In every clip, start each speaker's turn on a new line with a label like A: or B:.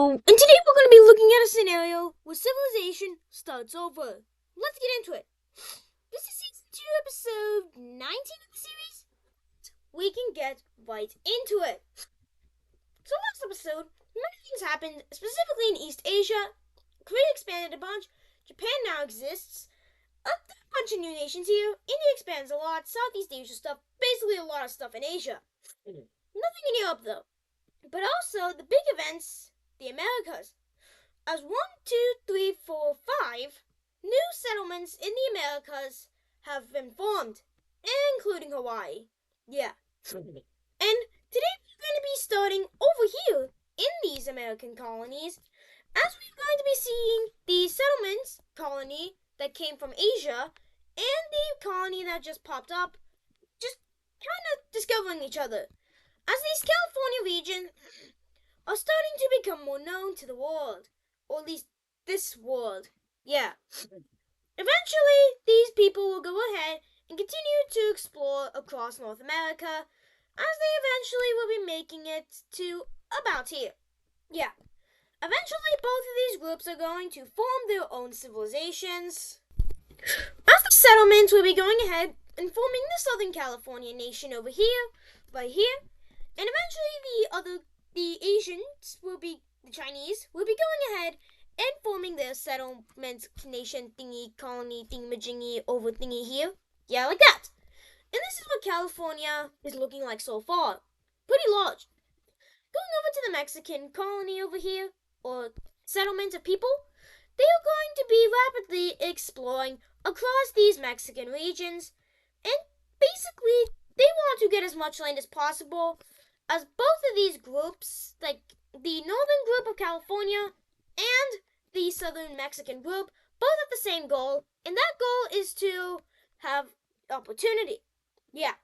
A: and today we're going to be looking at a scenario where civilization starts over. Let's get into it. This is season 2, episode 19 of the series. We can get right into it. So last episode, many things happened, specifically in East Asia. Korea expanded a bunch. Japan now exists. A bunch of new nations here. India expands a lot. Southeast Asia stuff. Basically a lot of stuff in Asia. Nothing in Europe though. But also the big events, the Americas. As 1, 2, 3, 4, 5 new settlements in the Americas have been formed, including Hawaii. Yeah. And today we're going to be starting over here in these American colonies, as we're going to be seeing the settlements colony that came from Asia and the colony that just popped up, just kind of discovering each other. As these California regions are starting to become more known to the world, or at least this world. Yeah. Eventually, these people will go ahead and continue to explore across North America, as they eventually will be making it to about here. Yeah. Eventually, both of these groups are going to form their own civilizations. As the settlements will be going ahead and forming the Southern California nation over here, right here, and eventually the Asians the Chinese will be going ahead and forming their settlement nation thingy, colony thingamajingy over thingy here. Yeah, like that. And this is what California is looking like so far. Pretty large. Going over to the Mexican colony over here, or settlement of people, they are going to be rapidly exploring across these Mexican regions, and basically they want to get as much land as possible, as both of these groups, like the northern group of California and the southern Mexican group, both have the same goal, and that goal is to have opportunity. Yeah.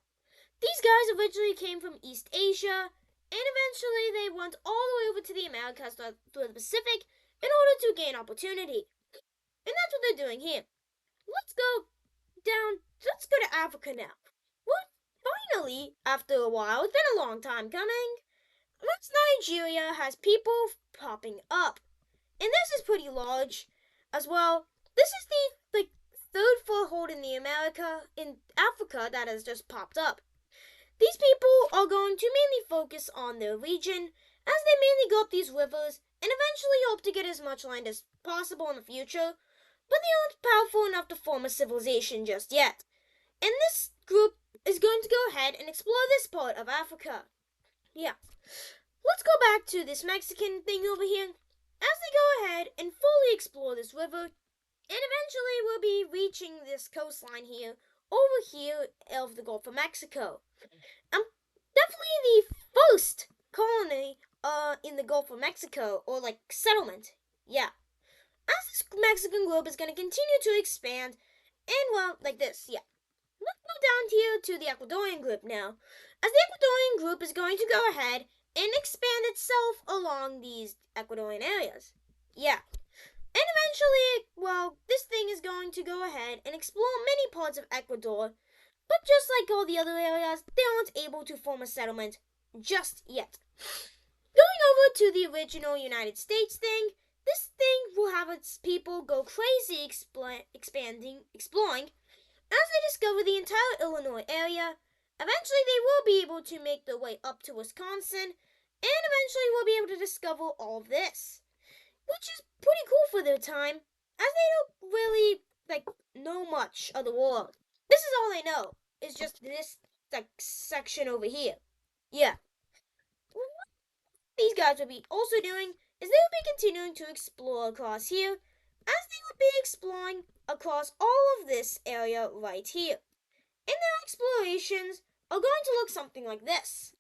A: These guys originally came from East Asia, and eventually they went all the way over to the Americas through the Pacific in order to gain opportunity. And that's what they're doing here. Let's go to Africa now. Well, finally, after a while, it's been a long time coming, West Nigeria has people popping up. And this is pretty large as well. This is the third foothold in Africa that has just popped up. These people are going to mainly focus on their region, as they mainly go up these rivers and eventually hope to get as much land as possible in the future, but they aren't powerful enough to form a civilization just yet. And this group is going to go ahead and explore this part of Africa. Yeah. Let's go back to this Mexican thing over here. As they go ahead and fully explore this river, and eventually we'll be reaching this coastline here, over here of the Gulf of Mexico. Definitely the first colony in the Gulf of Mexico, or like settlement. Yeah. As this Mexican group is going to continue to expand, and well, like this, yeah. Let's go down here to the Ecuadorian group now, as the Ecuadorian group is going to go ahead and expand itself along these Ecuadorian areas. Yeah. And eventually, well, this thing is going to go ahead and explore many parts of Ecuador, but just like all the other areas, they aren't able to form a settlement just yet. Going over to the original United States thing, this thing will have its people go crazy exploring, as they discover the entire Illinois area. Eventually they will be able to make their way up to Wisconsin, and eventually we'll be able to discover all of this, which is pretty cool for their time, as they don't really know much of the world. This is all they know, is just this section over here. Yeah. What these guys will be also doing is they will be continuing to explore across here, as they will be exploring across all of this area right here. And their explorations are going to look something like this.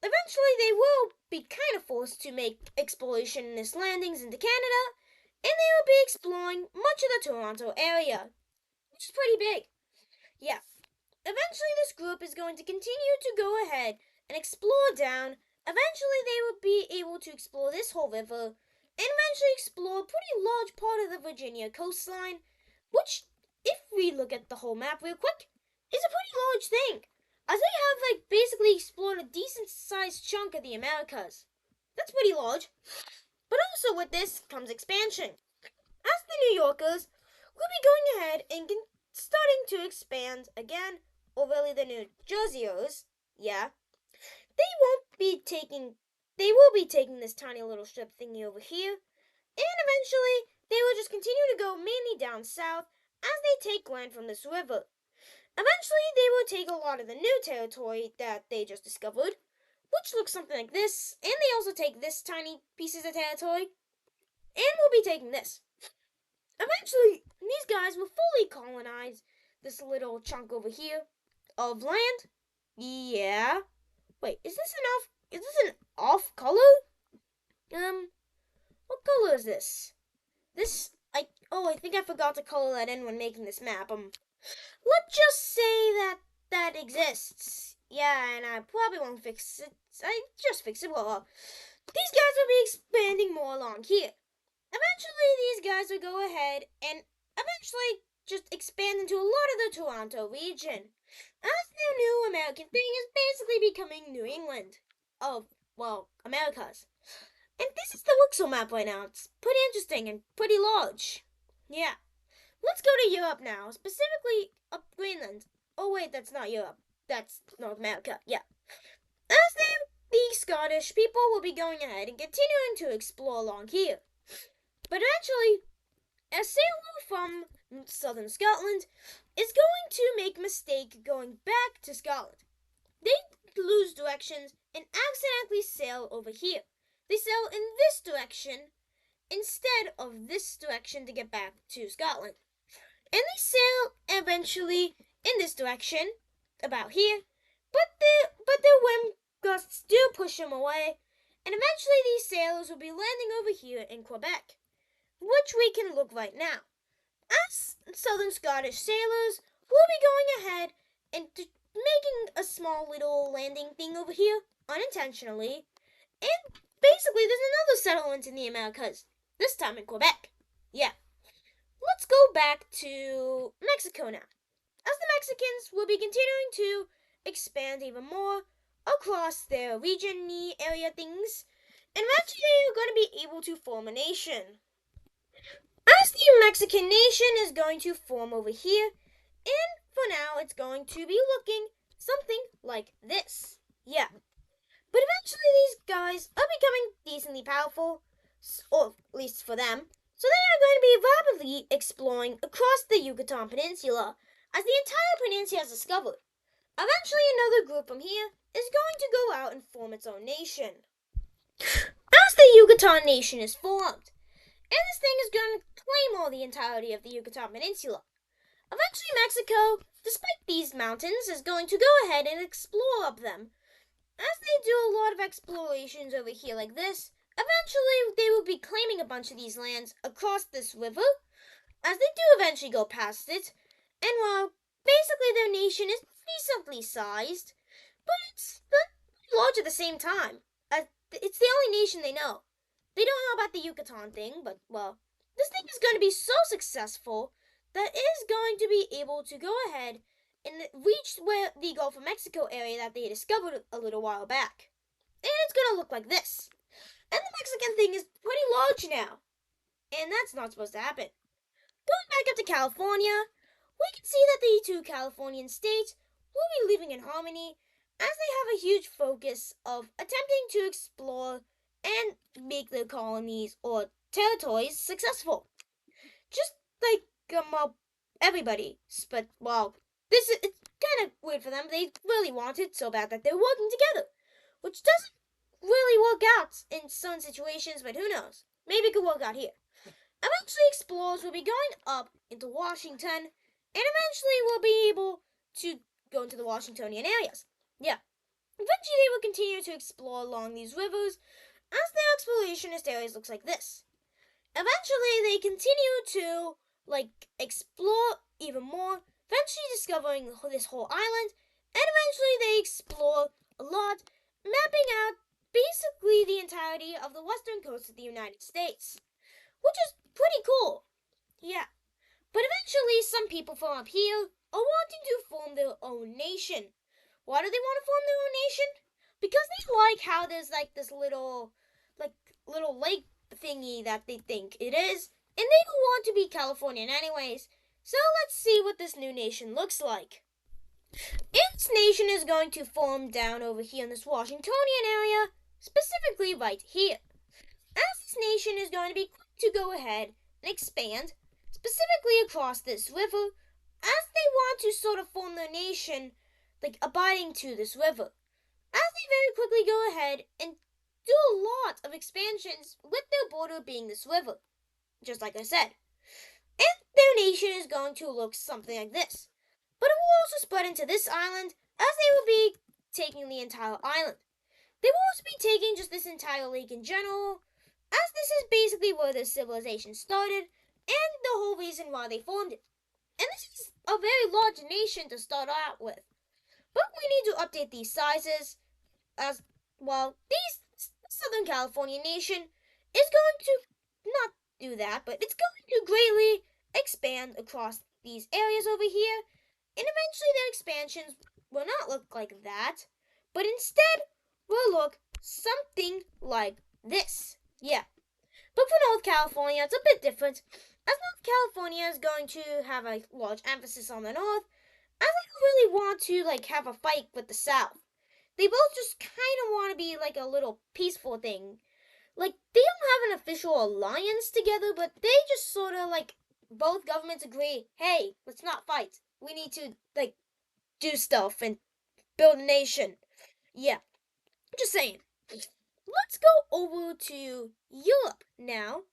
A: Eventually they will be kind of forced to make explorationist landings into Canada, and they will be exploring much of the Toronto area, which is pretty big. Yeah. Eventually this group is going to continue to go ahead and explore down. Eventually they will be able to explore this whole river, and eventually explore a pretty large part of the Virginia coastline, which, if we look at the whole map real quick, is a pretty large thing, as they have basically explored a decent sized chunk of the Americas. That's pretty large. But also with this comes expansion. As the New Yorkers will be going ahead and starting to expand again, or really the New Jerseyers, yeah, they will be taking this tiny little strip thingy over here, and eventually they will just continue to go mainly down south as they take land from this river. Eventually they will take a lot of the new territory that they just discovered, which looks something like this, and they also take this tiny pieces of territory, and we'll be taking this. Eventually, these guys will fully colonize this little chunk over here of land. Yeah. Wait, is this an off color? What color is this? I think I forgot to color that in when making this map. Let's just say that exists. Yeah, and I probably won't fix it. I just fix it. Well, these guys will be expanding more along here. Eventually, these guys will go ahead and eventually just expand into a lot of the Toronto region. As their new American thing is basically becoming New England. Oh, well, Americas. And this is the Wixel map right now. It's pretty interesting and pretty large. Yeah. Let's go to Europe now, specifically up Greenland. Oh wait, that's not Europe. That's North America. Yeah. As the Scottish people will be going ahead and continuing to explore along here. But eventually, a sailor from southern Scotland is going to make a mistake going back to Scotland. They lose directions and accidentally sail over here. They sail in this direction instead of this direction to get back to Scotland. And they sail eventually in this direction, about here, but the wind gusts do push them away, and eventually these sailors will be landing over here in Quebec, which we can look right now. As Southern Scottish sailors, we'll be going ahead and making a small little landing thing over here, unintentionally, and basically there's another settlement in the Americas, this time in Quebec. Yeah. Let's go back to Mexico now. As the Mexicans will be continuing to expand even more across their region area things, and eventually they're going to be able to form a nation. As the Mexican nation is going to form over here, and for now it's going to be looking something like this. Yeah. But eventually these guys are becoming decently powerful, or at least for them, so they are going to be rapidly exploring across the Yucatan Peninsula as the entire peninsula is discovered. Eventually another group from here is going to go out and form its own nation. As the Yucatan nation is formed, and this thing is going to claim all the entirety of the Yucatan Peninsula. Eventually Mexico, despite these mountains, is going to go ahead and explore up them. As they do a lot of explorations over here like this, eventually they will be claiming a bunch of these lands across this river, as they do eventually go past it, and while basically their nation is decently sized, but it's large at the same time. It's the only nation they know. They don't know about the Yucatan thing, but, well, this thing is going to be so successful that it is going to be able to go ahead and reach where the Gulf of Mexico area that they discovered a little while back. And it's going to look like this. And the Mexican thing is pretty large now. And that's not supposed to happen. Going back up to California, we can see that the two Californian states will be living in harmony as they have a huge focus of attempting to explore and make their colonies or territories successful. Just like everybody. But, well, it's kind of weird for them. They really want it so bad that they're working together, which doesn't really work out in some situations, but who knows? Maybe it could work out here. Eventually, explorers will be going up into Washington, and eventually will be able to go into the Washingtonian areas. Yeah. Eventually, they will continue to explore along these rivers, as their explorationist areas looks like this. Eventually, they continue to, explore even more, eventually discovering this whole island, and eventually they explore a lot, mapping out basically the entirety of the western coast of the United States, which is pretty cool. Yeah. But eventually, some people from up here are wanting to form their own nation. Why do they want to form their own nation? Because they like how there's this little lake thingy that they think it is, and they don't want to be Californian anyways. So let's see what this new nation looks like. Its nation is going to form down over here in this Washingtonian area, specifically right here. As this nation is going to be quick to go ahead and expand, specifically across this river, as they want to sort of form their nation, like abiding to this river. As they very quickly go ahead and do a lot of expansions with their border being this river, just like I said. And their nation is going to look something like this. But it will also spread into this island, as they will be taking the entire island. They will also be taking just this entire lake in general, as this is basically where their civilization started, and the whole reason why they formed it. And this is a very large nation to start out with. But we need to update these sizes, as well, these Southern California nation is going to not do that, but it's going to greatly expand across these areas over here, and eventually their expansions will not look like that, but instead will look something like this. Yeah. But for North California, it's a bit different, as North California is going to have a large emphasis on the North, as they don't really want to have a fight with the South. They both just kind of want to be like a little peaceful thing. Like, they don't have an official alliance together, but they just sort of both governments agree, hey, let's not fight. We need to do stuff and build a nation. Yeah, just saying. Let's go over to Europe now,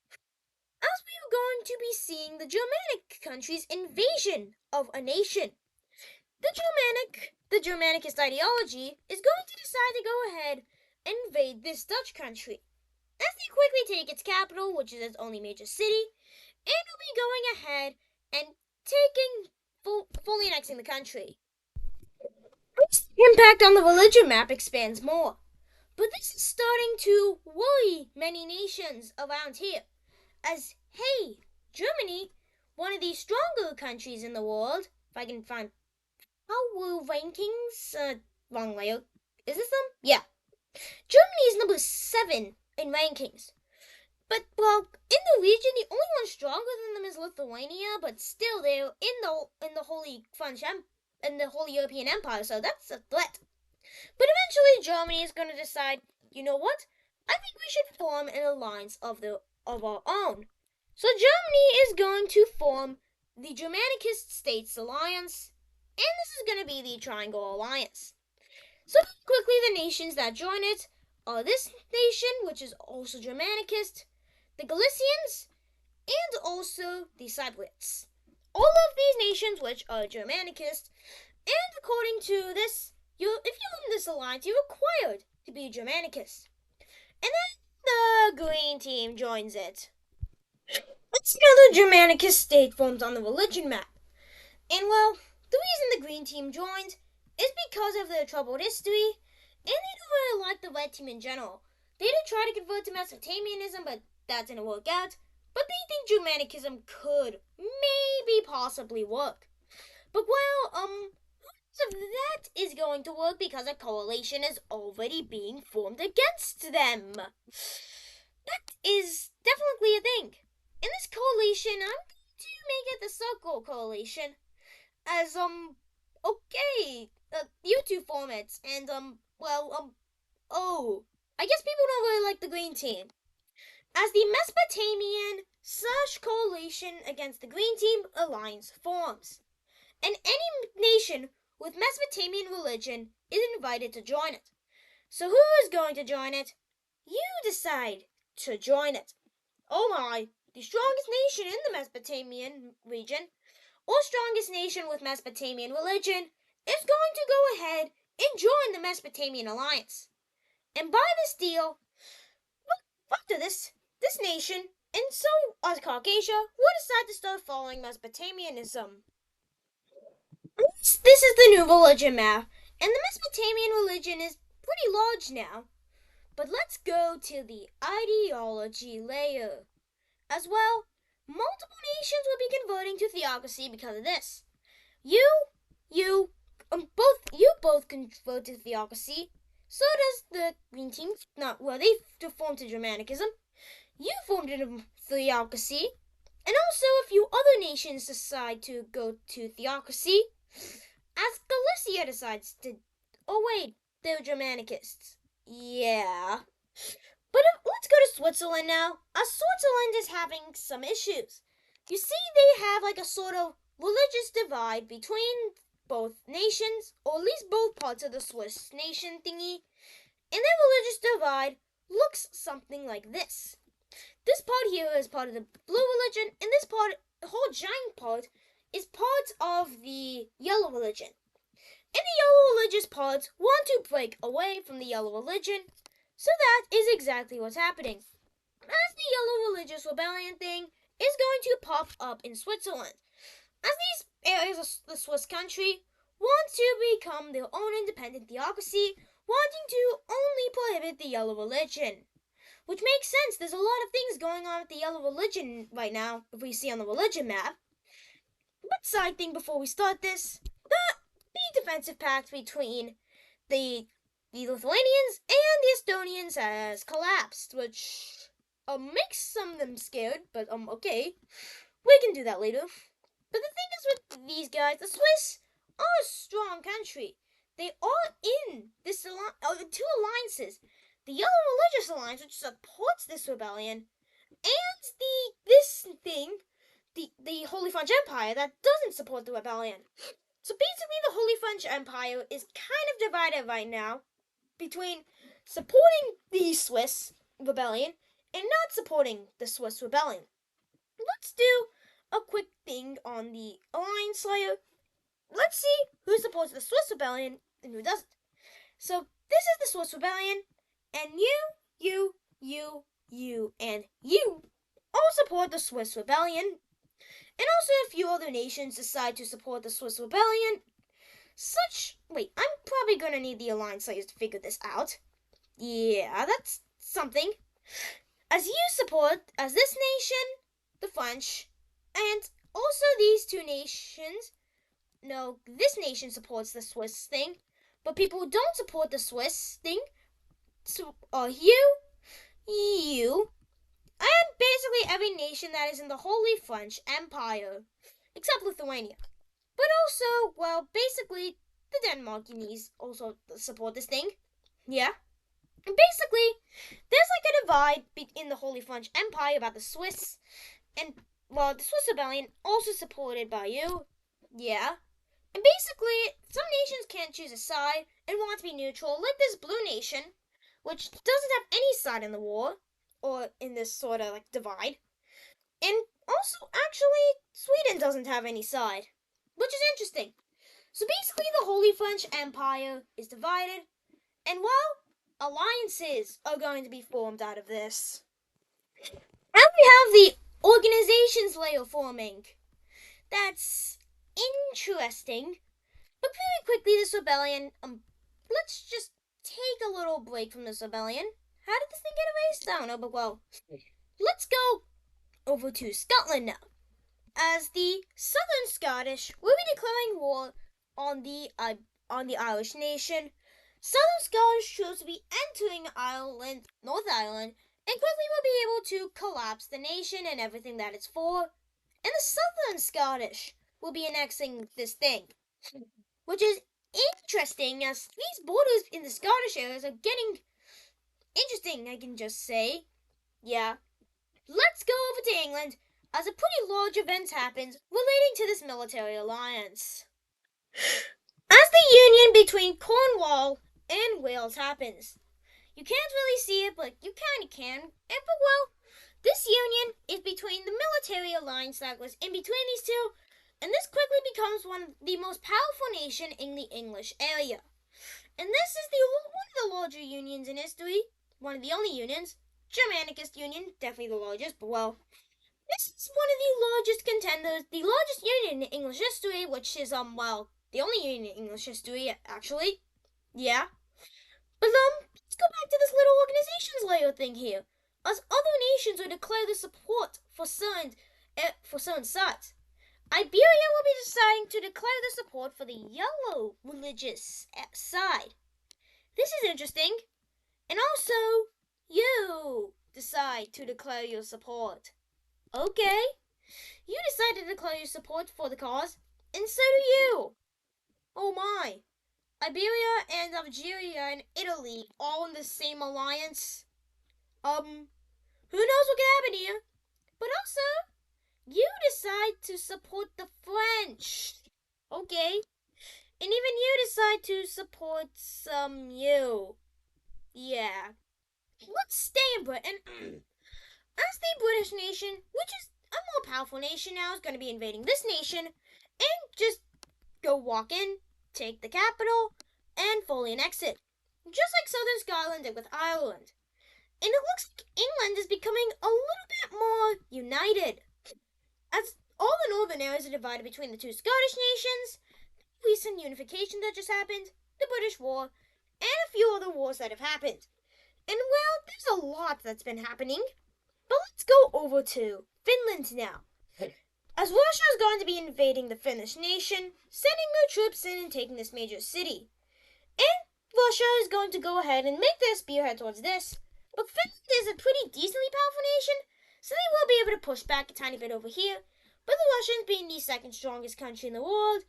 A: as we are going to be seeing the Germanic countries' invasion of a nation. The Germanicist ideology is going to decide to go ahead and invade this Dutch country, as they quickly take its capital, which is its only major city, and will be going ahead and fully annexing the country. Its impact on the religion map expands more, but this is starting to worry many nations around here, as, hey, Germany, one of the stronger countries in the world, if I can find power rankings, wrong layer, is this them? Yeah. Germany is number 7 in rankings. But, well, in the region, the only one stronger than them is Lithuania, but still they're in the Holy European Empire, so that's a threat. But eventually Germany is going to decide, you know what? I think we should form an alliance of our own. So Germany is going to form the Germanicist States Alliance, and this is going to be the Triangle Alliance. So quickly, the nations that join it are this nation, which is also Germanicist, the Galicians, and also the Cypriots. All of these nations which are Germanicist, and according to this, if you're in this alliance, you're required to be Germanicist. And then the green team joins it. It's another Germanicist state formed on the religion map. And well, the reason the green team joined is because of their troubled history, and they don't really like the red team in general. They did try to convert to Mesopotamianism, but that didn't work out. But they think Germanicism could maybe possibly work. But well, so that is going to work because a coalition is already being formed against them. That is definitely a thing. In this coalition, I'm going to make it the Circle Coalition. As, okay, YouTube formats, and, I guess people don't really like the green team. As the Mesopotamian/coalition against the green team alliance forms, and any nation with Mesopotamian religion is invited to join it. So who is going to join it? You decide to join it. Oh my, the strongest nation in the Mesopotamian region, or strongest nation with Mesopotamian religion, is going to go ahead and join the Mesopotamian alliance. And by this deal, after this nation, and so as Caucasia, will decide to start following Mesopotamianism. This is the new religion map, and the Mesopotamian religion is pretty large now. But let's go to the ideology layer. As well, multiple nations will be converting to theocracy because of this. Both convert to theocracy. So does the green team. They form to Germanicism. You formed a theocracy, and also a few other nations decide to go to theocracy, as Galicia decides to. Oh wait, they're Germanicists. Yeah. But let's go to Switzerland now. Switzerland is having some issues. You see, they have like a sort of religious divide between both nations, or at least both parts of the Swiss nation thingy. And their religious divide looks something like this. This part here is part of the blue religion, and this part, the whole giant part, is part of the yellow religion. And the yellow religious parts want to break away from the yellow religion, so that is exactly what's happening. As the yellow religious rebellion thing is going to pop up in Switzerland, as these areas of the Swiss country want to become their own independent theocracy, wanting to only prohibit the yellow religion. Which makes sense. There's a lot of things going on with the yellow religion right now, if we see on the religion map. But side thing before we start this, the defensive pact between the Lithuanians and the Estonians has collapsed, which makes some of them scared, but okay. We can do that later. But the thing is with these guys, the Swiss are a strong country. They are in this two alliances. The Yellow Religious Alliance, which supports this rebellion, and the Holy French Empire that doesn't support the rebellion. So basically, the Holy French Empire is kind of divided right now between supporting the Swiss rebellion and not supporting the Swiss rebellion. Let's do a quick thing on the alliance layer. Let's see who supports the Swiss rebellion and who doesn't. So this is the Swiss rebellion, and you, and you all support the Swiss rebellion. And also a few other nations decide to support the Swiss rebellion. I'm probably gonna need the alliance layers to figure this out. Yeah, that's something. As this nation, the French, and also these two nations. No, this nation supports the Swiss thing, but people who don't support the Swiss thing are you, and basically every nation that is in the Holy French Empire, except Lithuania. But also, well, basically, the Denmarkinis also support this thing. Yeah. And basically, there's like a divide in the Holy French Empire about the Swiss, and, well, the Swiss rebellion, also supported by you. Yeah. And basically, some nations can't choose a side and want to be neutral, like this blue nation, which doesn't have any side in the war, or in this sort of like divide. And also, actually, Sweden doesn't have any side, which is interesting. So basically, the Holy French Empire is divided, and well, alliances are going to be formed out of this. And we have the organizations layer forming. That's interesting. But very quickly, this rebellion, let's just take a little break from this rebellion. How did this thing get erased? I don't know, but well, let's go over to Scotland now. As the Southern Scottish will be declaring war on the Irish nation, Southern Scottish troops will be entering Ireland, North Ireland, and quickly will be able to collapse the nation and everything that it's for. And the Southern Scottish will be annexing this thing, which is interesting as these borders in the Scottish areas are getting interesting, I can just say. Yeah. Let's go over to England as a pretty large event happens relating to this military alliance. As the union between Cornwall and Wales happens. You can't really see it, but you kinda can. But well, this union is between the military alliance that was in between these two, and this quickly becomes one of the most powerful nation in the English area. And this is one of the larger unions in history, one of the only unions. Germanicist Union, definitely the largest, but well, this is one of the largest contenders, the largest union in English history, which is, the only union in English history, actually. Yeah. But, let's go back to this little organizations layer thing here. As other nations are declared the support for certain sides, Iberia will be deciding to declare the support for the yellow religious side. This is interesting. And also, decide to declare your support. Okay, you decide to declare your support for the cause, and so do you. Oh my, Iberia and Algeria and Italy all in the same alliance. Who knows what could happen here? But also, you decide to support the French. Okay. And even you decide to support some you. Yeah. Let's stay in Britain. As the British nation, which is a more powerful nation now, is going to be invading this nation and just go walk in, take the capital, and fully annex it. Just like Southern Scotland did with Ireland. And it looks like England is becoming a little bit more united. As all the northern areas are divided between the two Scottish nations, the recent unification that just happened, the British War, and a few other wars that have happened. And well, there's a lot that's been happening. But let's go over to Finland now. As Russia is going to be invading the Finnish nation, sending their troops in and taking this major city. And Russia is going to go ahead and make their spearhead towards this. But Finland is a pretty decently powerful nation, so they will be able to push back a tiny bit over here. But the Russians, being the second strongest country in the world,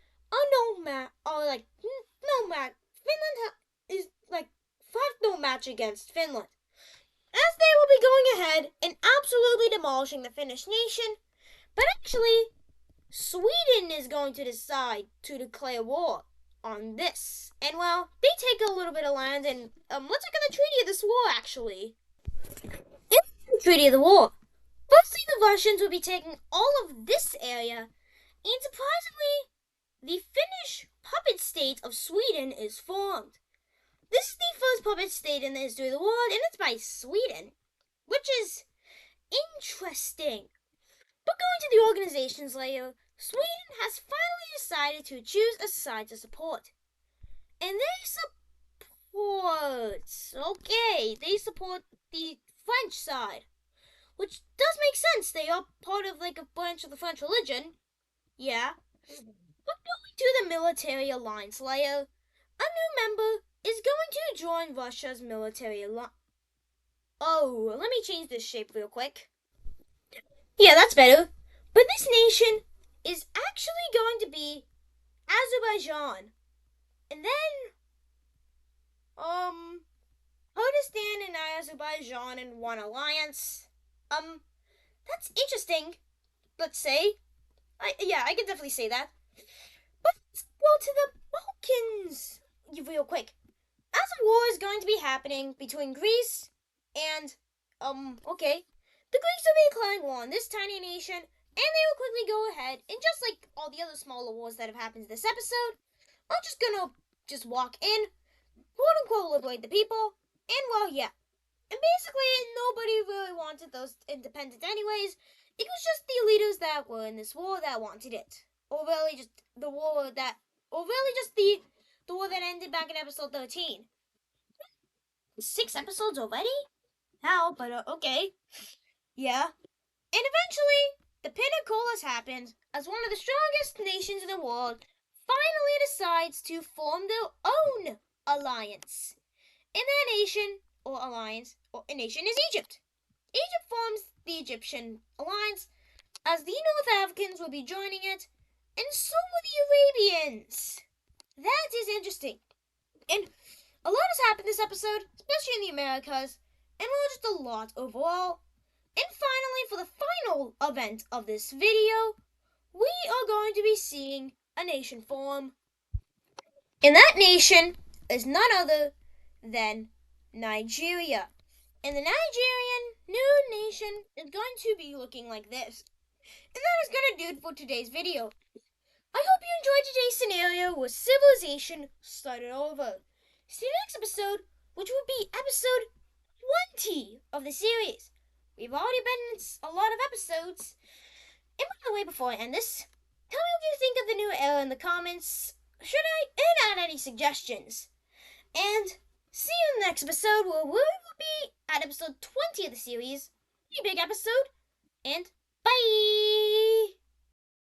A: Finland is like no match against Finland. As they will be going ahead and absolutely demolishing the Finnish nation, but actually, Sweden is going to decide to declare war on this. And well, they take a little bit of land and let's look at the treaty of this war actually. In the treaty of the war, firstly the Russians will be taking all of this area, and surprisingly, the Finnish puppet state of Sweden is formed. This is the first puppet state in the history of the world, and it's by Sweden, which is interesting. But going to the organizations layer, Sweden has finally decided to choose a side to support. And they support the French side, which does make sense. They are part of like a branch of the French religion. Yeah. But going to the military alliance layer, a new member is going to join Russia's military alliance. Oh, let me change this shape real quick. Yeah, that's better. But this nation is actually going to be Azerbaijan. And then, Kurdistan and Azerbaijan in one alliance. That's interesting. Let's say. I can definitely say that. But let's go to the Balkans real quick. As a war is going to be happening between Greece and, the Greeks will be declaring war on this tiny nation, and they will quickly go ahead, and just like all the other smaller wars that have happened this episode, I'm just gonna walk in, quote unquote liberate the people, and well, yeah. And basically, nobody really wanted those independence anyways. It was just the leaders that were in this war that wanted it. Or really just the war that ended back in episode 13. 6 episodes already? How? But okay. Yeah. And eventually, the pinnacle has happened as one of the strongest nations in the world finally decides to form their own alliance. And that nation, or alliance, or a nation is Egypt. Egypt forms the Egyptian alliance, as the North Africans will be joining it, and so will the Arabians. That is interesting. And a lot has happened this episode, especially in the Americas, and well, just a lot overall. And finally, for the final event of this video, we are going to be seeing a nation form. And that nation is none other than Nigeria. And the Nigerian new nation is going to be looking like this. And that is going to do it for today's video. I hope you enjoyed today's scenario where civilization started over. See you next episode, which will be episode 20 of the series. We've already been in a lot of episodes. And by the way, before I end this, tell me what you think of the new era in the comments. Should I add any suggestions? And see you in the next episode where we will be at episode 20 of the series. Pretty big episode. And bye!